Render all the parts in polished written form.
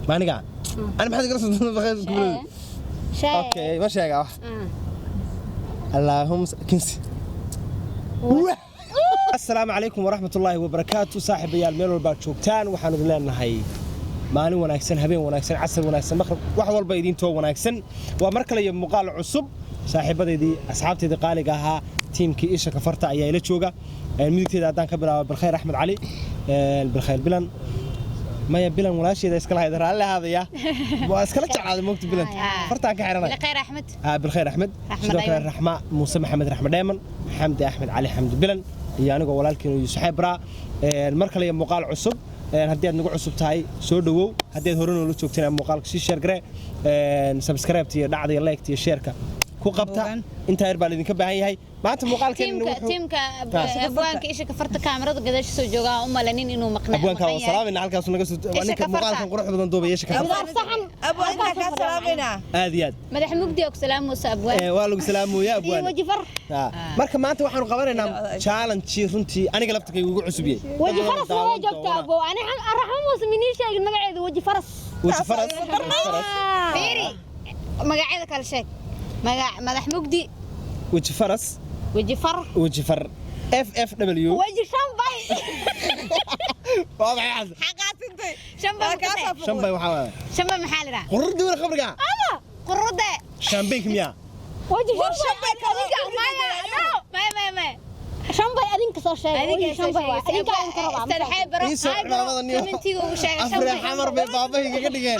مانيكا انا ما حد يقرص شاي اوكي ما شيء اللهم كنسي السلام عليكم ورحمة الله وبركاته صاحبيال ميل والبا joogtaan waxaan idin leenahay maalin wanaagsan habeen wanaagsan casar wanaagsan maqrib wax walba idin too wanaagsan waa mar kale iyo muuqaal cusub saaxiibadeedii asxaabteedii qaaliga ahaa teamkii isha ka farta ayaa ila jooga midigteeda hadaan ka bilaabo bilkhayr axmed cali bilkhayr bilan maya bilan walaasheeda iska lahayd raalle haadaya waa iskala jeclaaday moogta bilan fartaan ka xiranay bilkhayr axmed bilkhayr axmed sidoo kale raxma muuse maxamed raxmed dheeman xamdi axmed cali xamdi bilan iyo anigoo walaalkeen iyo saxaabra mar kale iyo muuqaal cusub haddii aad nagu cusub tahay soo dhawow haddii aad hore noola joogteen muuqaalka si share gare subscribe iyo dhacda iyo like iyo share ka ku qabta inta yar baa idinka baahan yahay maanta muuqaalkeen teamka abwaanka isha ka farta kaamirada gadaasha soo jooga u malanin inuu maqnaa abwaanka waa salaamina halkaas naga soo ninka muuqaalkan qurux badan doobay isha ka farta abwaanka ka salaamina aad iyo aad madax mugdi oo salaam muuse abwaan waa lagu salaamoyaa abwaan waji far marka maanta waxaanu qabanaynaa challenge runtii aniga laftirkay ugu cusub yahay waji faras waa joogtaa abo ani raxmo muuse minii sheegay magaceedu waji faras fiiri magaceeda kala sheeg مدح مجدي وجه فرس وجه فر FFW وجه شمباي واضح يا حسن حقات انت شمباي وحاول شمباي محل ده قرد ولا خبرك انا قرد شامبيك ميا وجه شمباي ما شمباي أدينك صار شيء أدينك شمباي أدينك أنت ربع استرحب برا كمنتي وشاي شمباي حمر ببابا يقدقين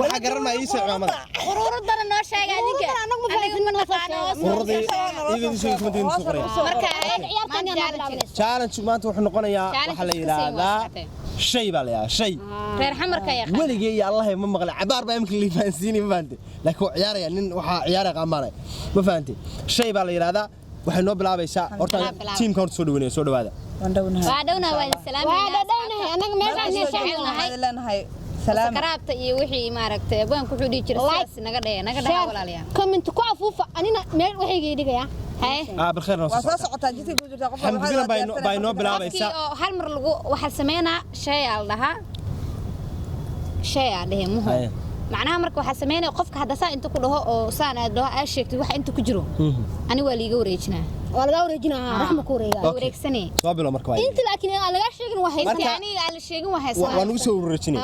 وحقرنا يسوع عمامة قرود أنا ناشة أدينك أنا قردي يقدر يسوي كمدين سكرية challenge ما تروح نقولنا وحلا هذا شيء باليا شيء غير حمر كيا ولقي يا الله ما مغلى عبار بيمكن اللي فانسيني ما فهمت لكن عيار يعني وح عيار قمارة ما فهمتي شيء باليا هذا waxay noo bilaabaysaa horta team count soo dhaweynay soo dhawaada waadawna waa salaam anaga meeshaan jecelnahay salaam karaabta iyo wixii maaragtay abaan ku xudii jiray saas naga dhahay walaalayaal comment ku afuufa anina meel waxay dhigaya hay بالخير waa soo socotaa jidka ku jirta qof alxamdulillah bay noo bilaabaysaa hal mar lagu waxa sameeyna shay al dhaha shay ah muhiim macnaha marka waxa sameeyay qofka hadda saa inta ku dhaho oo saan aad dhaho ay sheegtay waxa inta ku jiro ani waa liiga wareejinaa waa laga wareejinaa raxma ku wareegsanay soo bilo marka waa inta laakiin aan laga sheegin waa haysan yani aan la sheegin waa haysan waa nagu soo wareejinay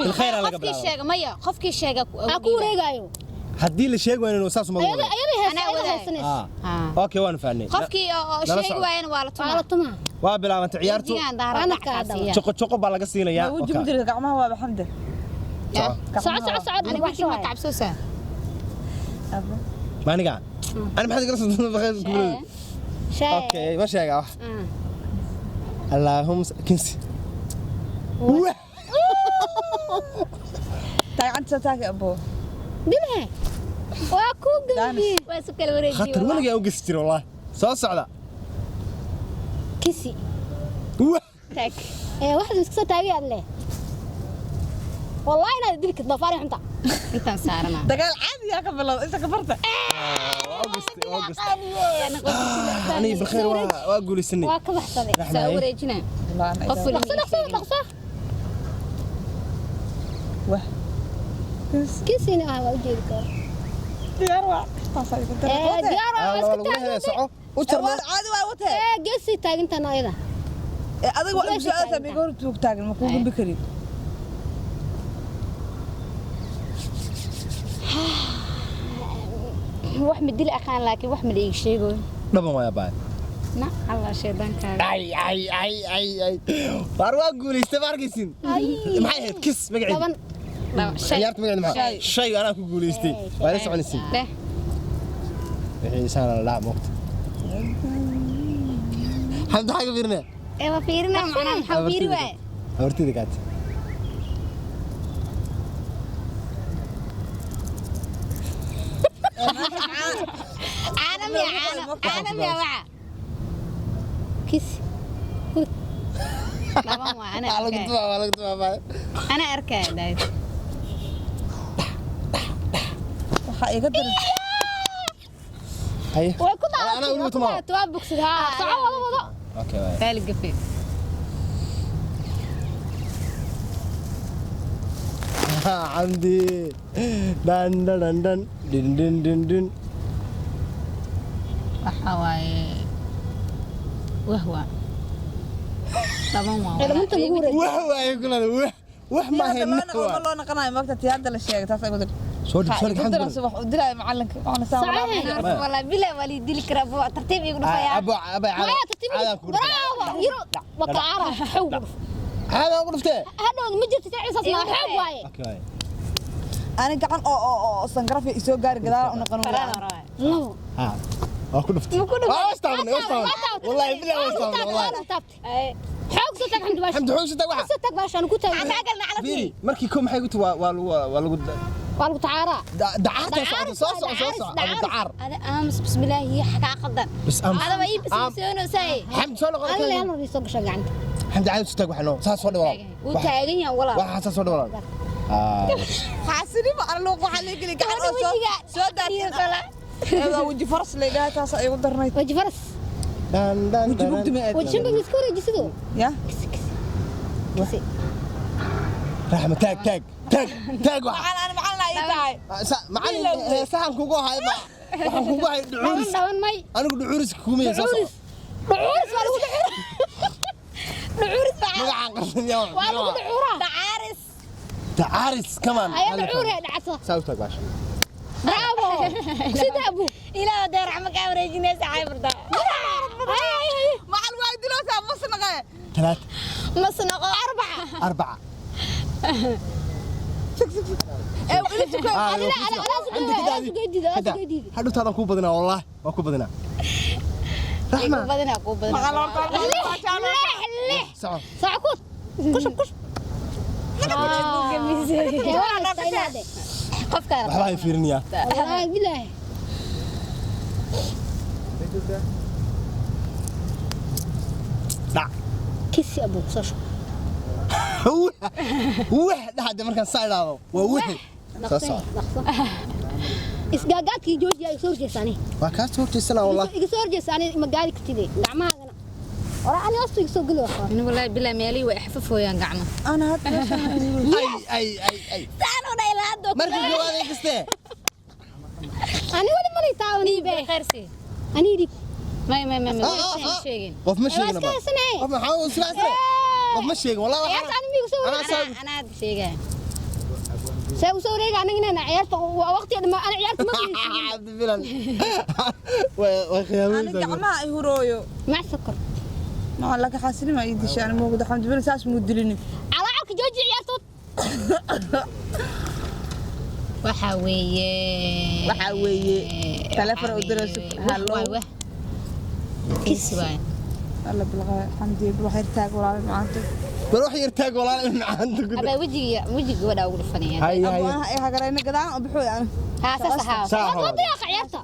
بالخير laga bilaabo qofkii sheega maya qofkii sheega ku wareegayo haddii la sheego inuu saas ma wado okay waan fahnay qofkii sheeg waayeen waa la tumaa waa bilaabantay ciyaartu joqo baa laga siinayaa wuxuu jimdiga gacmaha waa xamdi صعد أنا واحد ما كعب سوسة مانيكا أنا ما حد يقرص شاي أوكي ما شيء اللهم كنسي تعال تاك أبو دمها واكو قلبي واسك الوريجي خطر ولا جاو قستير والله صوص على كسي تاك واحد مسكسة تاجي عليه والله أنا أديك الضفاري حمتا أنت سارنا دقال عادي يا قبل أنت كبرت أوغست أنا بالخير وأقول السنة واكب حصلي سأوريجنا قفل لقصة واه كيسينا هذا وجهك ديار واحد ديار عادي واتها قيسي تاج أنت نايدا أديك وأنا مش قادر بيقول توك تاج المفروض بكري واحد دي الأخان لكن واحد من يشيقون دبا ما يبان نا الله شيطان كان أي فاروا أقول استفارقسين ما هي كيس مقعد عيارت مقعد معه شيء أنا أقول استي ولا سمعني السين لا إنسان لا موت حمد حاجة فيرنا إيه فيرنا معنا محاويري واي أورتي ذكات عالم يا وعى كيس أنا أركع دايت يقدر هاي أنا أقول تمام توابك سدها صعب والله أوكي فالق فيه عندي دن دن دن دن دن دن دن waxa waaye wahwa taban waa Ilmunta lagu wareejiyo. وهو يقول هذا وه ما هي والله لو نقناي مقتا تياد لا شيء تاس ايغو صوت الحمد لله صبح ودلاي معلنك وانا سامع صحيح. wala bila wali dili kara bo tartiib igu dhufaya ابو ما ترتيب برافو يرو وكعارة حوق هذا غرفته هذا ما جبت تعيس اصلا حوق واي اوكي انا قعن او سنقرفي سو غار غدال او نقنو لو ها غرفته استغفر والله بالله استغفر والله حوق صوتك الحمد لله الحمد لله صوتك واحد صوتك باش انا كنت ana galna ala فيري مركي كم حي قلت والله والله تعارة دعارته صوص دعار ada aamus bismillah hiya xaqa qadan بس ام ada way bismisono say حمد سو الله لقد يامر يسوق شغعنت حمد عايز صوتك وحنو ساس سو دولار uu taagan yahay walaal waxa saas soo dhawaan حاسني ما انا لو waxaa la geli gacan oo soo daadiyay وجه فرس leeyahay taas ay u darnay وجه فرس dan dan وجه رugdi ma aad وجه بس كوري جسدو يا رحمه تاج waxa انا معلنا اي tahay macallin saxan kugu hay ma waxaan kugu hay dhuuris داون ماي anigu dhuuris kuma yeeso دعورس ولا دعورس magacaan qarsan yaa والله دعورة تعارس تعارس كمان هيا دعورة دعسة ساوتك باش برافو سيد ابو ila deer raxma ka wareejinaysa cayburda مع الوايد لو سام مصنقه 3 masnaqo 4 ولدك hadhow taadan kuu badinaa wallahi waa ku badinaa raxma badana ku badana مع الورطه soco ساعكوت كشب كشب qofka waxbaa ay fiirinayaa والله بالله dhac كسي ابو صشو wah dhaxda markaan saa idhaahdo waa wixi soo soco isgaagaadkii joojiya ay soo jeesani waa kaa soo horjeesanaa wallahi iga soo jeesani ma gaari kartid gacmahagana ora ani astu iga soo geli waxaa in wallahi bila meeli way xafafooyaan gacmo انا هاد ay saano dhaylaado markii gawaad ay kastee ani wali ma lay taawani be khayrsi ani dib may sheegin qof ma sheegin iska sanay qof maxaa uu silaasay qof ma sheegin wallahi ciyaarta ani miigu soo ana sheegay say u soo wareega aniga inaan ciyaarta waqti dhama ana ciyaarta ma fiirin عبد البلال وخيامين انا جعمها اي هرويو مع سكر ما لك حاسني ما يدش انا موجود الحمد لله ساس مودليني على عك جوجي ciyaarta waxa weeye تلفر ودرس هالو كيس waay الله بالغاء الحمد لله وحير تاج ولا معانته بروح يرتاق والله من عندك aba wajiga wada ugu dhufanaya هاي انا اي هاجرين قدان بخوي انا ha sasaha صح ما ضيق ciyaarta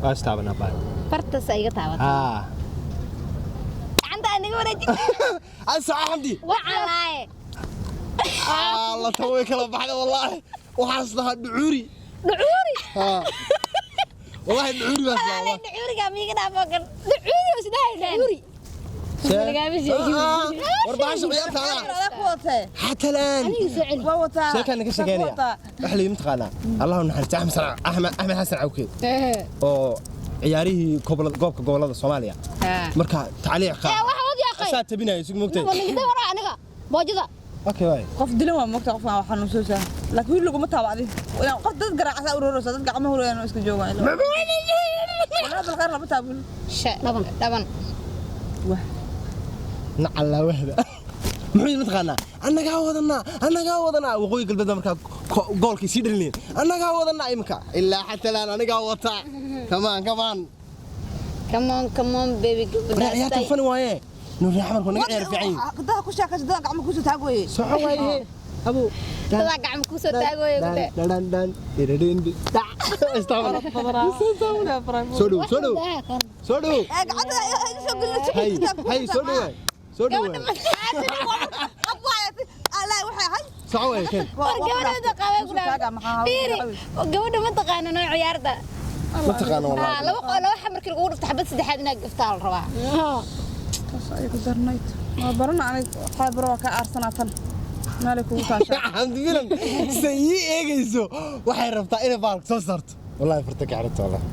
استابنا بعد fartas ay iga taawad ها gacanta aniga wareejin اسمع حمدي wacalaaye الله توي كلا بحده والله وحاسدها دعوري ها والله دعوري بس والله dhuriga miiga dhaafogan دعوري وسداي دعوري وربعش عيارتها لا قوته حتى الان ani soo celi ووتا شكلنا كشكانيا احلى يمتقانا الله نحرت احمد حسن عوكي oo ciyaarihii goobka gobolada Soomaaliya marka tacliiq ee waxa wad yaaqay asaa tabinay isku mugtay wala wara aniga boojada okay way qof dilan waa mogta qof aan waxaan soo saa laakiin lagu ma taabacday inaan qof dad garaaca ururaysa dad gacmo hurayaan iska joogaan wala bal qaar laba taabul dhaban wah nacala wahda muxuu mataqaanaa annagaa wadanaa waqooyi galbeed markaa goolkii sii dhalineen annagaa wadanaa imka ilaa xataa laan anigaa wataa come on baby ciyaarta fani waaye nuuri axmed ku naga ciyaar fiican dad ku sheekaysa dad gacmo ku soo taagooyay soco waaye abu dad gacmo ku soo taagooyay gude dan diridin istaamana soo dhow gacanta ay soo gelin hay soo dhow ala waxa hay soco waaye keen gabadha qabay gude fiiri gabadha ma taqaano nooc ciyaarta ma taqaano wallahi laba xamarkii lagu dhufto xabad saddexaad inaad gaftaa la rabaa ay ku darnayd ma barana aniga qaybro ka aarsanatan مالك وطاشا xamdi filan say ii eegayso waxay rabtaa inay baalka soo saarto wallahi fartaka xarata wallahi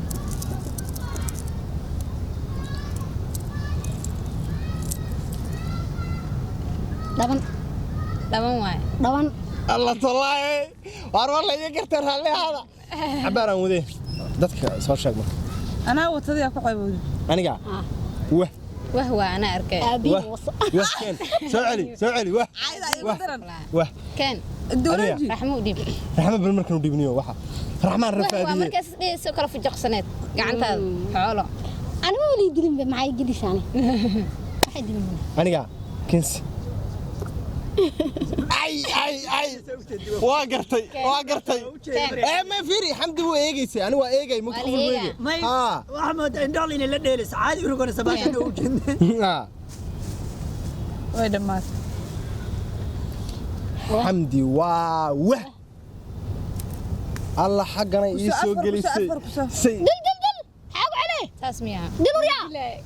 dhaban waay dhaban الله طلعي والله يقدر هذا عبارة عن وذي ذاتك صار شاق انا وتدي اكو عيبودي انا قاعد وه wahwa ana arkay aabi وه كان سوعلي وه عايز اي بدرن وه kan الدولاجي raxmo u dhib رحمة بالمركن وديبنيو وحا رحمن waa رفادية markaas dhayso kala fujaqsaneed gacantaada xoolo anigu wali dilin ba maxay gidisaan waxay dilin انا قاعد كنس اي واقرتي ايه ما فيري حمد هو ايجيسي انا وايجي مو كفر ويجي ها محمد اندولين اللي ديلس عادي يقولون سباش انه وجن ها way dhamaad حمدي واو الله حقنا يسوق لي سي xagu cali taas miya dibur ya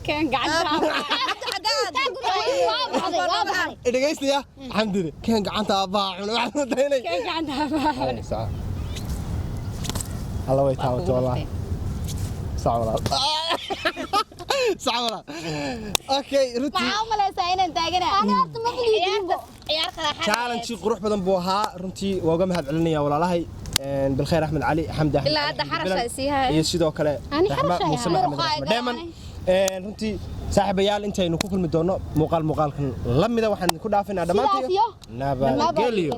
kan gacanta dhageystiya xamdi kan gacanta abaa cuna waxaan daynay kan gacanta الله ويتعاوت والله صعب صعب اوكي روتي maxaa u malaysaa inaan taagana ani horta ma xiliidinbo ciyaar kala challenge qurux badan buu ahaa runtii waaga mahad celinaya walaalahay بالخير احمد علي حمد احمد ilaa hadda xarasha isiihay iyo sidoo kale Ani Raxma xarasha Muuse ayaa. Maxamed Dheeman runtii saaxiibayaal intaynu ku kulmi doono muuqaalkan lamida waxaan ku dhaafinaa dhamaantii sidaas iyo nabadgelyo